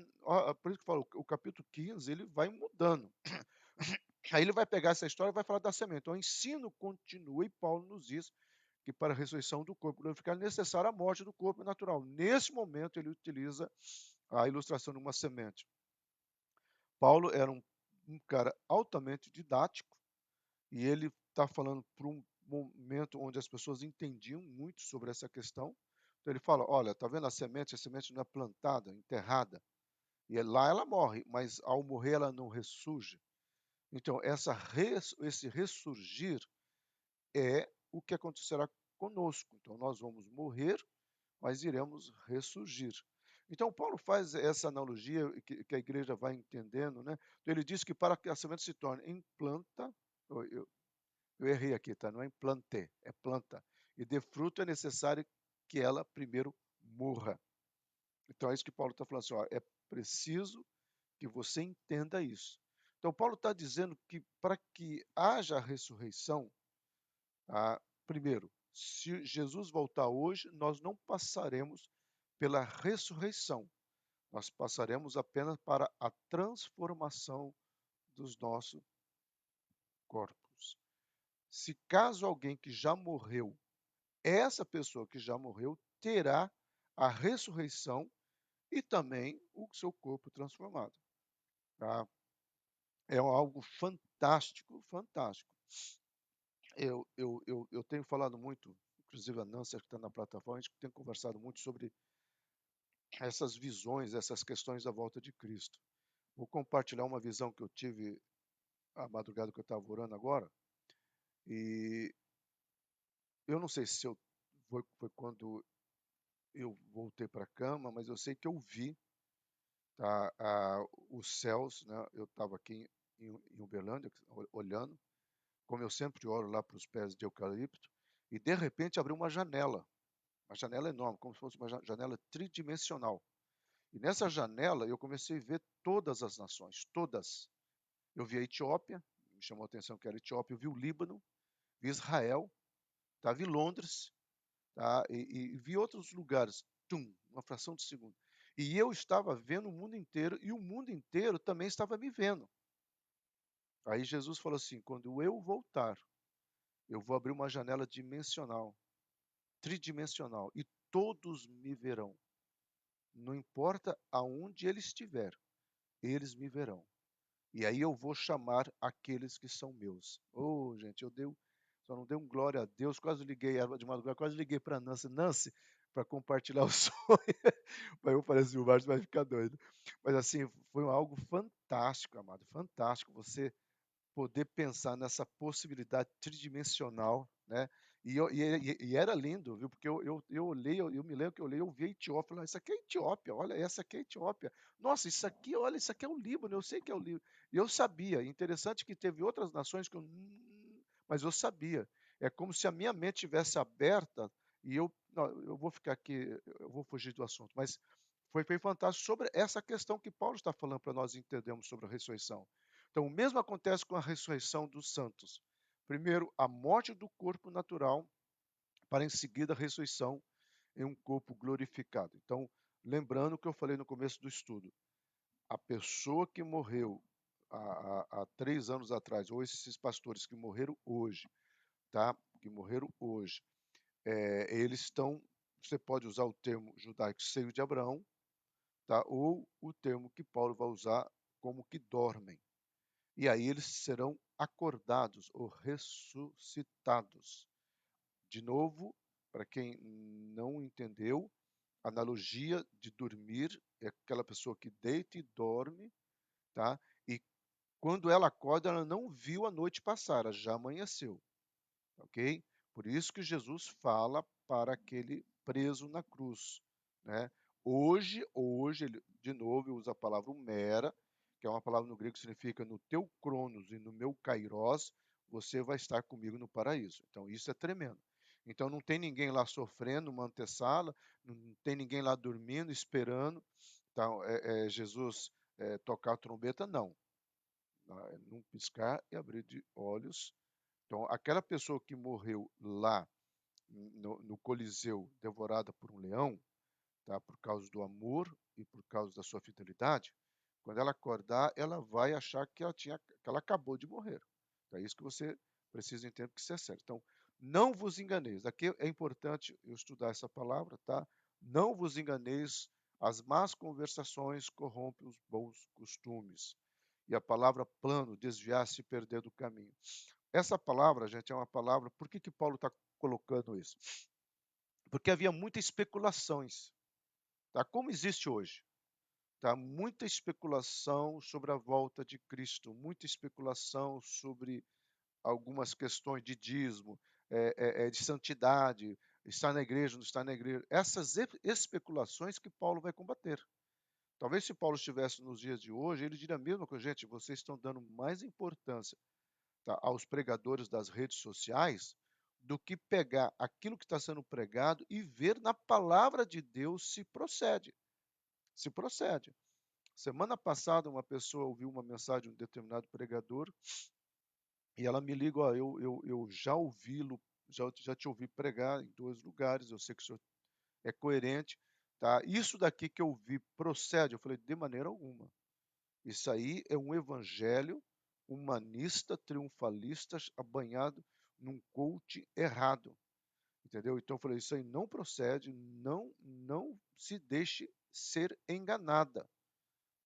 por isso que falo, o capítulo 15, ele vai mudando. Aí ele vai pegar essa história e vai falar da semente. Então, o ensino continua e Paulo nos diz que para a ressurreição do corpo glorificado é necessária a morte do corpo natural. Nesse momento, ele utiliza a ilustração de uma semente. Paulo era um cara altamente didático e ele está falando para um momento onde as pessoas entendiam muito sobre essa questão. Então ele fala: olha, tá vendo a semente não é plantada, enterrada, e lá ela morre, mas ao morrer ela não ressurge. Então esse ressurgir é o que acontecerá conosco. Então nós vamos morrer, mas iremos ressurgir. Então, Paulo faz essa analogia que a igreja vai entendendo, né? Então, ele diz que para que a semente se torne em planta, eu errei aqui, tá? Não é em plante, é planta. E dê fruto é necessário que ela primeiro morra. Então, é isso que Paulo está falando assim, ó, é preciso que você entenda isso. Então, Paulo está dizendo que para que haja ressurreição, primeiro, se Jesus voltar hoje, nós não passaremos pela ressurreição, nós passaremos apenas para a transformação dos nossos corpos. Se caso alguém que já morreu, essa pessoa que já morreu terá a ressurreição e também o seu corpo transformado. Tá? É algo fantástico, fantástico. Eu tenho falado muito, inclusive a Nancy que está na plataforma, a gente tem conversado muito sobre essas visões, essas questões da volta de Cristo. Vou compartilhar uma visão que eu tive a madrugada que eu estava orando agora, e eu não sei se foi quando eu voltei para a cama, mas eu sei que eu vi, tá, os céus, né? Eu estava aqui em Uberlândia, olhando, como eu sempre olho lá para os pés de eucalipto, e de repente abriu uma janela enorme, como se fosse uma janela tridimensional. E nessa janela eu comecei a ver todas as nações, todas. Eu vi a Etiópia, me chamou a atenção que era a Etiópia, eu vi o Líbano, vi Israel, tá? Vi Londres, tá? E vi outros lugares, uma fração de segundo. E eu estava vendo o mundo inteiro e o mundo inteiro também estava me vendo. Aí Jesus falou assim: quando eu voltar, eu vou abrir uma janela dimensional, tridimensional, e todos me verão. Não importa aonde ele estiver, eles me verão. E aí eu vou chamar aqueles que são meus. Oh, gente, só não dei um glória a Deus. Quase liguei de madrugada, quase liguei para Nancy, para compartilhar o sonho. Mas eu falei assim, o Márcio vai ficar doido. Mas assim, foi algo fantástico, amado, fantástico. Você poder pensar nessa possibilidade tridimensional, né? E era lindo, viu? Porque eu olhei, eu me lembro que eu olhei, eu vi a Etiópia, falei, isso aqui é Etiópia, olha, essa aqui é Etiópia. Nossa, isso aqui, olha, isso aqui é o Líbano, eu sei que é o Líbano. E eu sabia, interessante que teve outras nações que mas eu sabia. É como se a minha mente tivesse aberta e não, eu vou ficar aqui, eu vou fugir do assunto, mas foi fantástico sobre essa questão que Paulo está falando para nós entendermos sobre a ressurreição. Então, o mesmo acontece com a ressurreição dos santos. Primeiro, a morte do corpo natural, para em seguida a ressurreição em um corpo glorificado. Então, lembrando o que eu falei no começo do estudo, a pessoa que morreu há 3 anos atrás, ou esses pastores que morreram hoje, tá? Que morreram hoje, eles estão. Você pode usar o termo judaico seio de Abraão, tá? Ou o termo que Paulo vai usar como que dormem. E aí eles serão acordados ou ressuscitados. De novo, para quem não entendeu, a analogia de dormir é aquela pessoa que deita e dorme, tá? E quando ela acorda, ela não viu a noite passar, ela já amanheceu, ok? Por isso que Jesus fala para aquele preso na cruz, né? Hoje, ele, de novo, usa a palavra mera, que é uma palavra no grego que significa no teu cronos e no meu kairós, você vai estar comigo no paraíso. Então, isso é tremendo. Então, não tem ninguém lá sofrendo, uma antessala, não tem ninguém lá dormindo, esperando, tá? Jesus tocar a trombeta, não. É num piscar e abrir de olhos. Então, aquela pessoa que morreu lá no Coliseu, devorada por um leão, tá? Por causa do amor e por causa da sua fidelidade, quando ela acordar, ela vai achar que ela acabou de morrer. É isso que você precisa entender que isso é certo. Então, não vos enganeis. Aqui é importante eu estudar essa palavra, tá? Não vos enganeis, as más conversações corrompem os bons costumes. E a palavra plano, desviar-se e perder do caminho. Essa palavra, gente, é uma palavra. Por que Paulo está colocando isso? Porque havia muitas especulações, tá? Como existe hoje. Tá? Muita especulação sobre a volta de Cristo, muita especulação sobre algumas questões de dízimo, de santidade, estar na igreja, não estar na igreja. Essas especulações que Paulo vai combater. Talvez se Paulo estivesse nos dias de hoje, ele diria a mesma coisa, gente, vocês estão dando mais importância, tá, aos pregadores das redes sociais do que pegar aquilo que está sendo pregado e ver na palavra de Deus se procede. Se procede. Semana passada, uma pessoa ouviu uma mensagem de um determinado pregador e ela me liga, ó, eu já ouvi-lo, já te ouvi pregar em 2 lugares, eu sei que o senhor é coerente, tá? Isso daqui que eu vi procede? Eu falei, de maneira alguma. Isso aí é um evangelho humanista, triunfalista, banhado num coach errado, entendeu? Então eu falei, isso aí não procede, não se deixe ser enganada.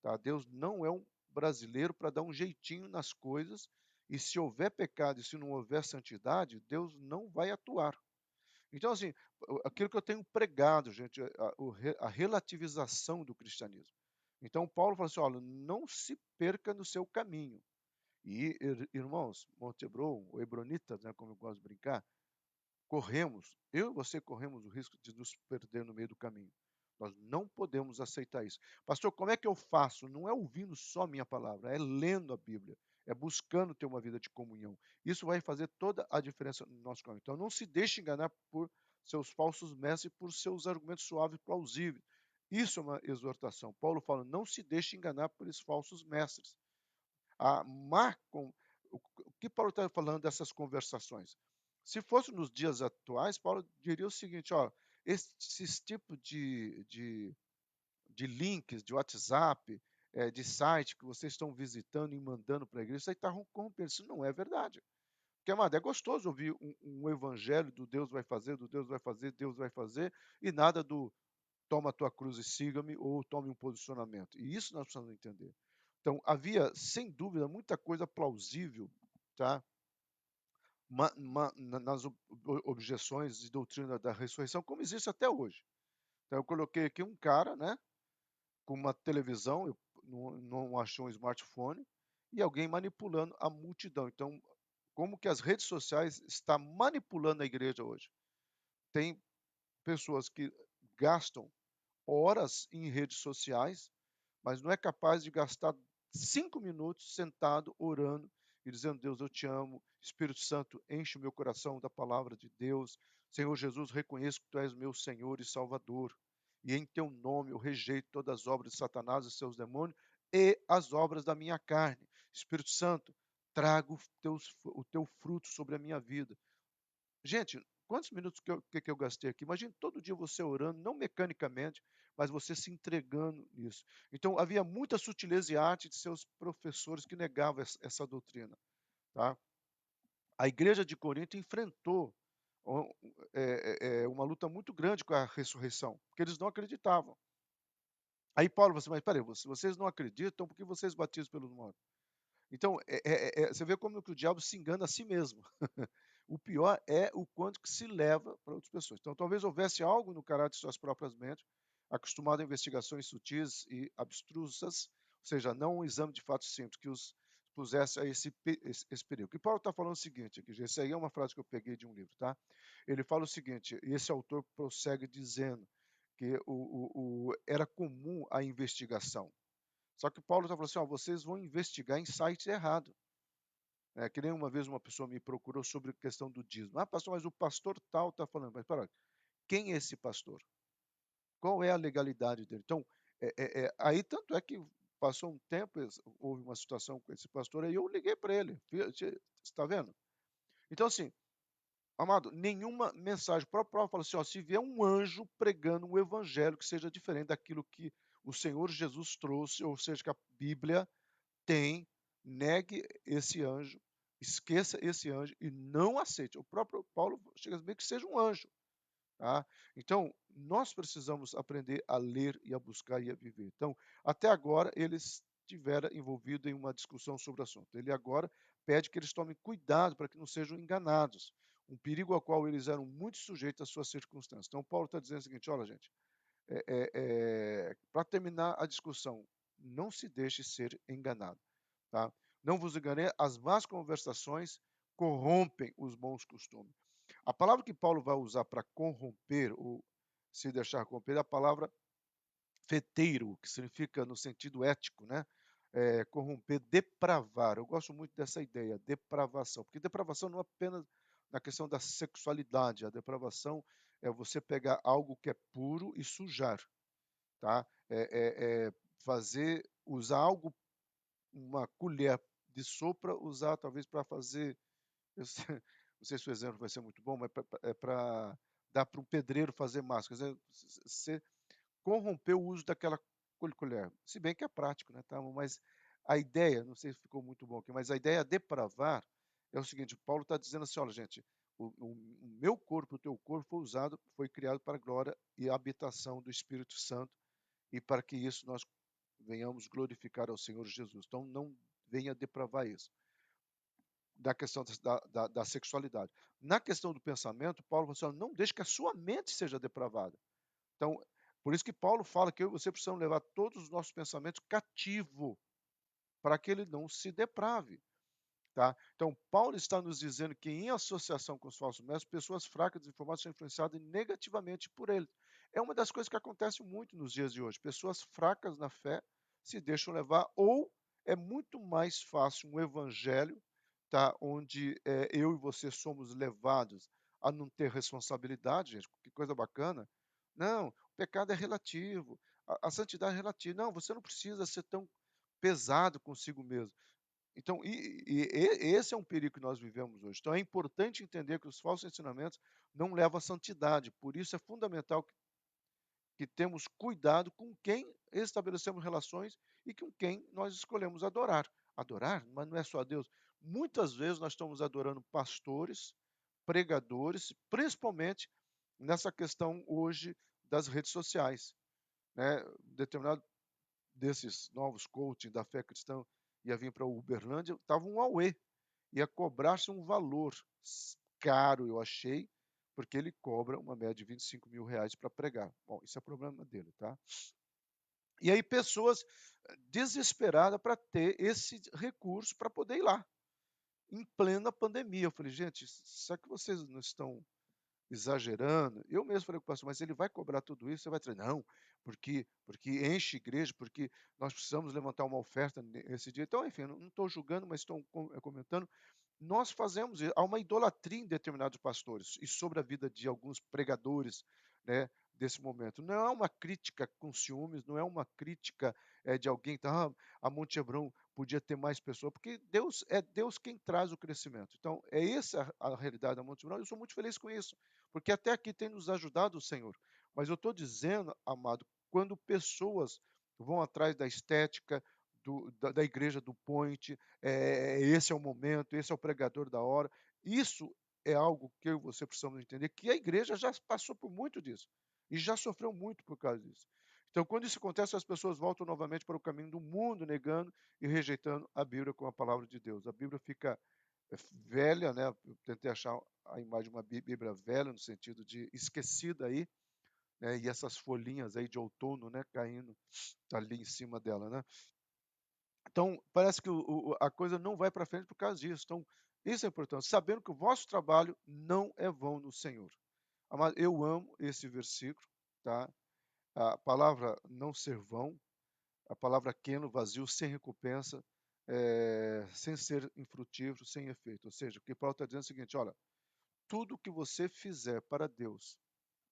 Tá? Deus não é um brasileiro para dar um jeitinho nas coisas, e se houver pecado e se não houver santidade, Deus não vai atuar. Então, assim, aquilo que eu tenho pregado, gente, a relativização do cristianismo. Então, Paulo fala assim: olha, não se perca no seu caminho. E, irmãos, Montebron, ou Hebronitas, né, como eu gosto de brincar, eu e você corremos o risco de nos perder no meio do caminho. Nós não podemos aceitar isso. Pastor, como é que eu faço? Não é ouvindo só minha palavra, é lendo a Bíblia, é buscando ter uma vida de comunhão. Isso vai fazer toda a diferença no nosso caminho. Então, não se deixe enganar por seus falsos mestres, por seus argumentos suaves e plausíveis. Isso é uma exortação. Paulo fala, não se deixe enganar por esses falsos mestres. O que Paulo está falando dessas conversações? Se fosse nos dias atuais, Paulo diria o seguinte: ó, esses tipos de links de WhatsApp, de site que vocês estão visitando e mandando para a igreja, isso aí está corrompendo. Isso não é verdade. Porque, amado, é gostoso ouvir um evangelho do Deus vai fazer, do Deus vai fazer, Deus vai fazer, e nada do toma a tua cruz e siga-me, ou tome um posicionamento. E isso nós precisamos entender. Então, havia, sem dúvida, muita coisa plausível, tá? Nas objeções e doutrina da ressurreição, como existe até hoje. Então, eu coloquei aqui um cara, né, com uma televisão, eu não achou um smartphone, e alguém manipulando a multidão. Então, como que as redes sociais estão manipulando a igreja hoje? Tem pessoas que gastam horas em redes sociais, mas não é capaz de gastar 5 minutos sentado orando e dizendo: Deus, eu te amo, Espírito Santo, enche o meu coração da palavra de Deus. Senhor Jesus, reconheço que tu és meu Senhor e Salvador, e em teu nome eu rejeito todas as obras de Satanás e seus demônios e as obras da minha carne. Espírito Santo, traga o teu fruto sobre a minha vida. Gente, quantos minutos que eu gastei aqui? Imagine todo dia você orando, não mecanicamente, mas você se entregando nisso. Então, havia muita sutileza e arte de seus professores que negavam essa doutrina. Tá? A igreja de Corinto enfrentou uma luta muito grande com a ressurreição, porque eles não acreditavam. Aí Paulo falou assim, mas peraí, vocês não acreditam, por que vocês batizam pelos mortos? Então, você vê como que o diabo se engana a si mesmo. O pior é o quanto que se leva para outras pessoas. Então, talvez houvesse algo no caráter de suas próprias mentes, acostumado a investigações sutis e abstrusas, ou seja, não um exame de fatos simples, que os expusesse a esse perigo. E Paulo está falando o seguinte aqui, essa aí é uma frase que eu peguei de um livro, tá? Ele fala o seguinte, esse autor prossegue dizendo que era comum a investigação. Só que Paulo está falando assim, ó, vocês vão investigar em site errado. É, que nem uma vez uma pessoa me procurou sobre a questão do dízimo. Ah, pastor, mas o pastor tal está falando. Mas, pera, quem é esse pastor? Qual é a legalidade dele? Então, aí tanto é que passou um tempo, houve uma situação com esse pastor, aí eu liguei para ele. Você está vendo? Então, assim, amado, nenhuma mensagem. O próprio Paulo fala assim, ó, se vier um anjo pregando um evangelho que seja diferente daquilo que o Senhor Jesus trouxe, ou seja, que a Bíblia tem, negue esse anjo, esqueça esse anjo e não aceite. O próprio Paulo chega a dizer que seja um anjo. Tá? Então, nós precisamos aprender a ler e a buscar e a viver. Então, até agora, eles estiveram envolvidos em uma discussão sobre o assunto. Ele agora pede que eles tomem cuidado para que não sejam enganados. Um perigo ao qual eles eram muito sujeitos às suas circunstâncias. Então, Paulo está dizendo o seguinte: olha, gente, para terminar a discussão, não se deixe ser enganado. Tá? Não vos enganei, as más conversações corrompem os bons costumes. A palavra que Paulo vai usar para corromper ou se deixar corromper é a palavra feteiro, que significa no sentido ético, né? Corromper, depravar. Eu gosto muito dessa ideia, depravação, porque depravação não é apenas na questão da sexualidade. A depravação é você pegar algo que é puro e sujar, tá? Fazer, usar algo, uma colher de sopa, usar talvez para fazer, eu sei, não sei se o exemplo vai ser muito bom, mas é para dar para um pedreiro fazer massa. Quer dizer, você corrompeu o uso daquela colher. Se bem que é prático, né? Tá? Mas a ideia, não sei se ficou muito bom aqui, mas a ideia de depravar é o seguinte: Paulo está dizendo assim, olha, gente, o meu corpo, o teu corpo foi usado, foi criado para a glória e a habitação do Espírito Santo e para que isso nós venhamos glorificar ao Senhor Jesus. Então não venha depravar isso. Da questão da sexualidade. Na questão do pensamento, Paulo fala assim, não deixe que a sua mente seja depravada. Então, por isso que Paulo fala que eu e você precisamos levar todos os nossos pensamentos cativo, para que ele não se deprave. Tá? Então, Paulo está nos dizendo que, em associação com os falsos mestres, pessoas fracas e desinformadas são influenciadas negativamente por ele. É uma das coisas que acontece muito nos dias de hoje. Pessoas fracas na fé se deixam levar, ou é muito mais fácil um evangelho, tá, onde eu e você somos levados a não ter responsabilidade, gente, que coisa bacana. Não, o pecado é relativo, a santidade é relativa. Não, você não precisa ser tão pesado consigo mesmo. Então, esse é um perigo que nós vivemos hoje. Então, é importante entender que os falsos ensinamentos não levam à santidade. Por isso, é fundamental que temos cuidado com quem estabelecemos relações e com quem nós escolhemos adorar. Adorar, mas não é só a Deus. Muitas vezes nós estamos adorando pastores, pregadores, principalmente nessa questão hoje das redes sociais. Né? Determinado desses novos coaching da fé cristã ia vir para Uberlândia, estava um auê, ia cobrar-se um valor caro, eu achei, porque ele cobra uma média de R$ 25.000 para pregar. Bom, isso é problema dele, tá? E aí pessoas desesperadas para ter esse recurso para poder ir lá, em plena pandemia. Eu falei, gente, será que vocês não estão exagerando? Eu mesmo falei com o pastor, mas ele vai cobrar tudo isso? Você vai dizer, não, porque enche igreja, porque nós precisamos levantar uma oferta nesse dia. Então, enfim, não estou julgando, mas estou comentando. Nós fazemos, há uma idolatria em determinados pastores e sobre a vida de alguns pregadores, né, desse momento. Não é uma crítica com ciúmes, não é uma crítica de alguém que a Monte Hebron podia ter mais pessoas, porque Deus é Deus quem traz o crescimento. Então, é essa a realidade da Monte Hebron. Eu sou muito feliz com isso, porque até aqui tem nos ajudado o Senhor. Mas eu estou dizendo, amado, quando pessoas vão atrás da estética, da igreja do Point, esse é o momento, esse é o pregador da hora. Isso é algo que eu e você precisamos entender, que a igreja já passou por muito disso e já sofreu muito por causa disso. Então, quando isso acontece, as pessoas voltam novamente para o caminho do mundo, negando e rejeitando a Bíblia com a palavra de Deus. A Bíblia fica velha, né? Eu tentei achar a imagem de uma Bíblia velha, no sentido de esquecida aí, né? E essas folhinhas aí de outono, né? Caindo ali em cima dela, né? Então, parece que a coisa não vai para frente por causa disso. Então, isso é importante, sabendo que o vosso trabalho não é vão no Senhor. Amado, eu amo esse versículo, tá? A palavra não ser vão, a palavra queno, vazio, sem recompensa, sem ser infrutífero, sem efeito. Ou seja, o que Paulo está dizendo é o seguinte: olha, tudo que você fizer para Deus,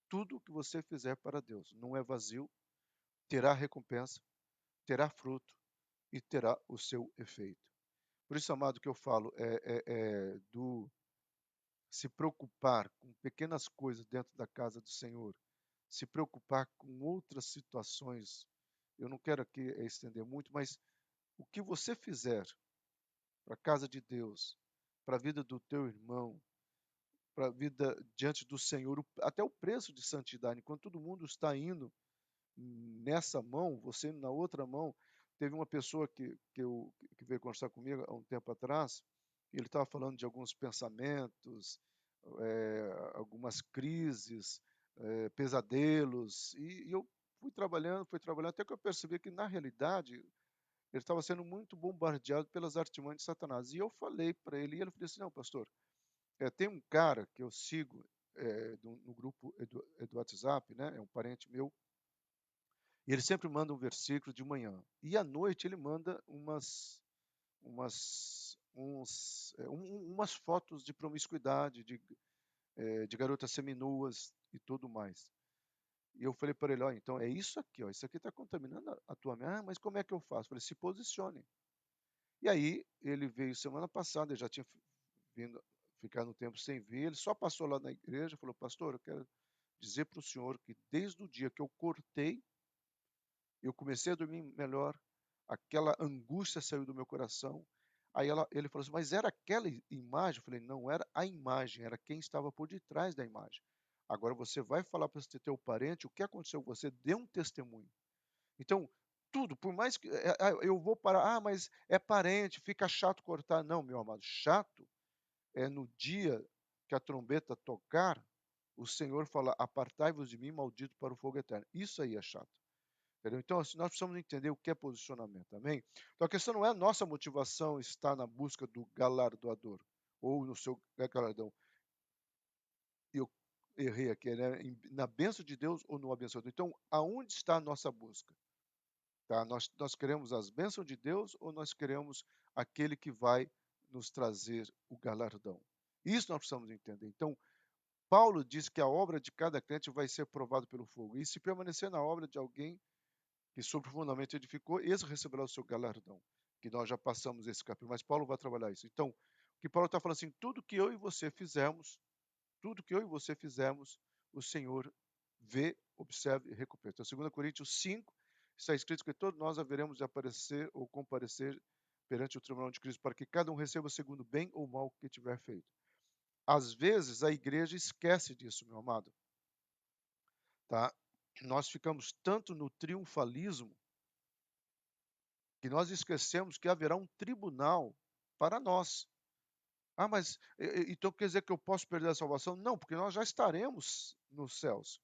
tudo que você fizer para Deus, não é vazio, terá recompensa, terá fruto e terá o seu efeito. Por isso, amado, que eu falo do se preocupar com pequenas coisas dentro da casa do Senhor, se preocupar com outras situações. Eu não quero aqui estender muito, mas o que você fizer para a casa de Deus, para a vida do teu irmão, para a vida diante do Senhor, até o preço de santidade, enquanto todo mundo está indo nessa mão, você indo na outra mão. Teve uma pessoa que veio conversar comigo há um tempo atrás, e ele estava falando de alguns pensamentos, algumas crises, pesadelos, e eu fui trabalhando, até que eu percebi que, na realidade, ele estava sendo muito bombardeado pelas artimanhas de Satanás. E eu falei para ele, e ele falou assim: não, pastor, tem um cara que eu sigo no grupo do WhatsApp, né? É um parente meu, e ele sempre manda um versículo de manhã. E à noite ele manda umas fotos de promiscuidade, de garotas seminuas e tudo mais. E eu falei para ele: ó, então é isso aqui, ó, isso aqui está contaminando a tua mente. Ah, mas como é que eu faço? Eu falei: se posicione. E aí ele veio semana passada, ele já tinha vindo ficar no tempo sem vir, ele só passou lá na igreja e falou: pastor, eu quero dizer para o senhor que desde o dia que eu cortei, eu comecei a dormir melhor, aquela angústia saiu do meu coração. Aí ele falou assim: mas era aquela imagem? Eu falei: não era a imagem, era quem estava por detrás da imagem. Agora você vai falar para esse teu parente o que aconteceu com você, dê um testemunho. Então, tudo, por mais que eu vou parar, mas é parente, fica chato cortar. Não, meu amado, chato é no dia que a trombeta tocar, o Senhor fala: apartai-vos de mim, maldito, para o fogo eterno. Isso aí é chato. Entendeu? Então, assim, nós precisamos entender o que é posicionamento, amém? Então, a questão não é a nossa motivação estar na busca do galardoador, ou no seu galardão. Eu errei aqui, né? Na bênção de Deus ou no abençoador. Então, aonde está a nossa busca? Tá? Nós queremos as bênçãos de Deus ou nós queremos aquele que vai nos trazer o galardão? Isso nós precisamos entender. Então, Paulo diz que a obra de cada crente vai ser provada pelo fogo. E se permanecer na obra de alguém que sobre o fundamento edificou, esse receberá o seu galardão. Que nós já passamos esse capítulo, mas Paulo vai trabalhar isso. Então, o que Paulo está falando assim, tudo que eu e você fizermos, tudo que eu e você fizermos, o Senhor vê, observa e recompensa. Então, 2 Coríntios 5, está escrito que todos nós haveremos de aparecer ou comparecer perante o tribunal de Cristo, para que cada um receba segundo o bem ou mal que tiver feito. Às vezes a igreja esquece disso, meu amado. Tá? Nós ficamos tanto no triunfalismo que nós esquecemos que haverá um tribunal para nós. Ah, mas então quer dizer que eu posso perder a salvação? Não, porque nós já estaremos nos céus.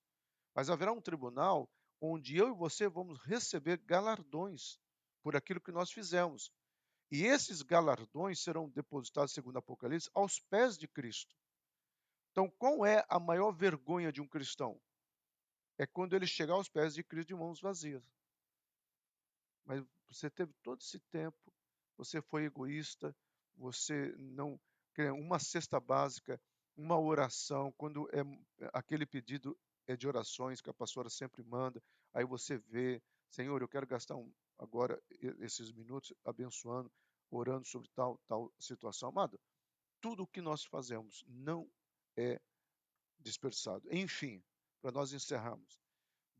Mas haverá um tribunal onde eu e você vamos receber galardões por aquilo que nós fizemos. E esses galardões serão depositados, segundo Apocalipse, aos pés de Cristo. Então, qual é a maior vergonha de um cristão? É quando ele chegar aos pés de Cristo de mãos vazias. Mas você teve todo esse tempo, você foi egoísta, você não. Uma cesta básica, uma oração, quando aquele pedido é de orações que a pastora sempre manda, aí você vê, Senhor, eu quero gastar agora esses minutos abençoando, orando sobre tal situação. Amado, tudo o que nós fazemos não é dispersado. Enfim, para nós encerrarmos,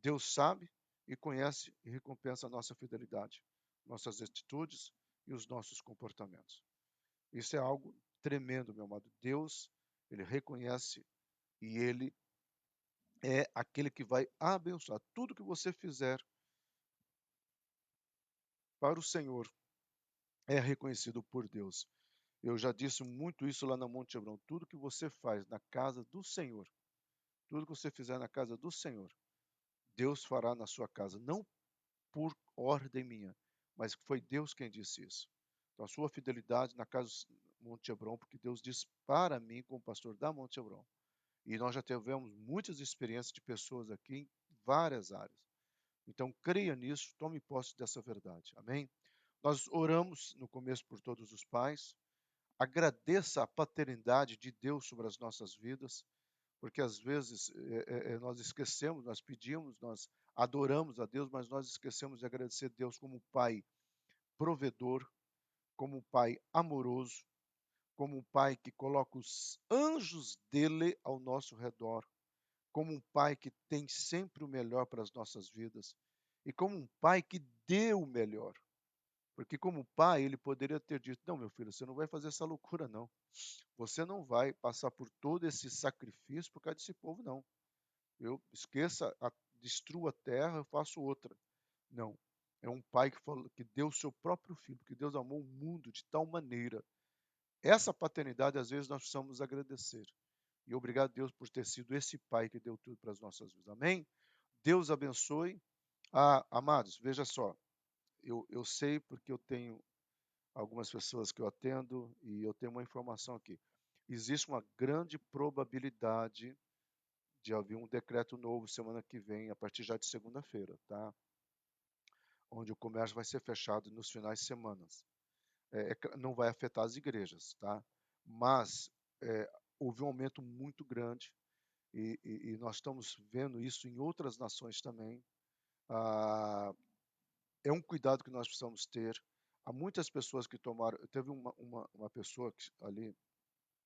Deus sabe e conhece e recompensa a nossa fidelidade, nossas atitudes e os nossos comportamentos. Isso é algo tremendo, meu amado. Deus, ele reconhece e ele é aquele que vai abençoar. Tudo que você fizer para o Senhor é reconhecido por Deus. Eu já disse muito isso lá na Monte Hebrão. Tudo que você faz na casa do Senhor, tudo que você fizer na casa do Senhor, Deus fará na sua casa. Não por ordem minha, mas foi Deus quem disse isso. Então, a sua fidelidade na casa Monte Hebron, porque Deus disse para mim, como pastor da Monte Hebron. E nós já tivemos muitas experiências de pessoas aqui em várias áreas. Então, creia nisso, tome posse dessa verdade. Amém? Nós oramos no começo por todos os pais. Agradeça a paternidade de Deus sobre as nossas vidas, porque às vezes nós esquecemos, nós pedimos, nós adoramos a Deus, mas nós esquecemos de agradecer a Deus como Pai provedor, como Pai amoroso, como um Pai que coloca os anjos dele ao nosso redor, como um Pai que tem sempre o melhor para as nossas vidas, e como um Pai que deu o melhor. Porque como pai, ele poderia ter dito, não, meu filho, você não vai fazer essa loucura, não. Você não vai passar por todo esse sacrifício por causa desse povo, não. Eu esqueça, destrua a terra, eu faço outra. Não. É um pai que falou que deu o seu próprio filho, que Deus amou o mundo de tal maneira. Essa paternidade, às vezes, nós precisamos agradecer. E obrigado, Deus, por ter sido esse pai que deu tudo para as nossas vidas. Amém? Deus abençoe. Ah, amados, veja só. Eu sei porque eu tenho algumas pessoas que eu atendo e eu tenho uma informação aqui. Existe uma grande probabilidade de haver um decreto novo semana que vem, a partir já de segunda-feira, tá? Onde o comércio vai ser fechado nos finais de semana. Não vai afetar as igrejas, tá? Mas houve um aumento muito grande e nós estamos vendo isso em outras nações também. Ah, é um cuidado que nós precisamos ter. Há muitas pessoas que tomaram. Teve uma pessoa ali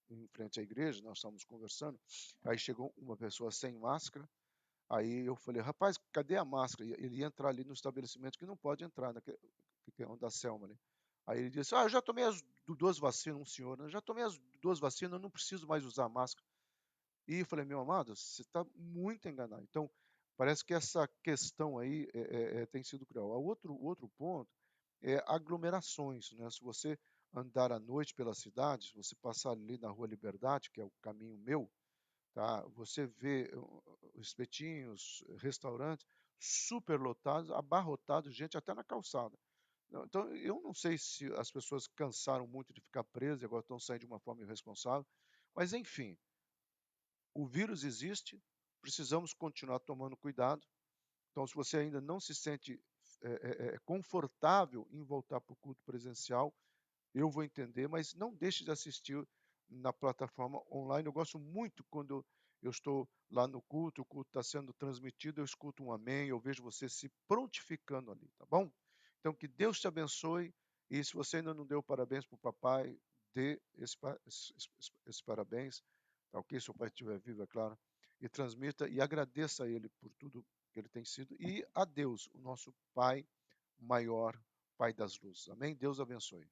em frente à igreja, nós estávamos conversando, aí chegou uma pessoa sem máscara, aí eu falei, rapaz, cadê a máscara? Ele ia entrar ali no estabelecimento que não pode entrar, que é onde a Selma ali. Aí ele disse, eu já tomei as duas vacinas, um senhor, né? Já tomei as duas vacinas, eu não preciso mais usar máscara. E eu falei, meu amado, você está muito enganado. Então, parece que essa questão aí tem sido cruel. Outro ponto é aglomerações, né? Se você andar à noite pela cidade, se você passar ali na Rua Liberdade, que é o caminho meu, tá? Você vê espetinhos, restaurantes super lotados, abarrotados, gente até na calçada. Então, eu não sei se as pessoas cansaram muito de ficar presas e agora estão saindo de uma forma irresponsável, mas enfim, o vírus existe, precisamos continuar tomando cuidado. Então, se você ainda não se sente confortável em voltar para o culto presencial, eu vou entender, mas não deixe de assistir na plataforma online. Eu gosto muito quando eu estou lá no culto, o culto está sendo transmitido, eu escuto um amém, eu vejo você se prontificando ali, tá bom? Então, que Deus te abençoe. E se você ainda não deu parabéns para o papai, dê esse parabéns, tá ok? Se o pai estiver vivo, é claro. E transmita e agradeça a ele por tudo que ele tem sido. E a Deus, o nosso Pai maior, Pai das luzes. Amém? Deus abençoe.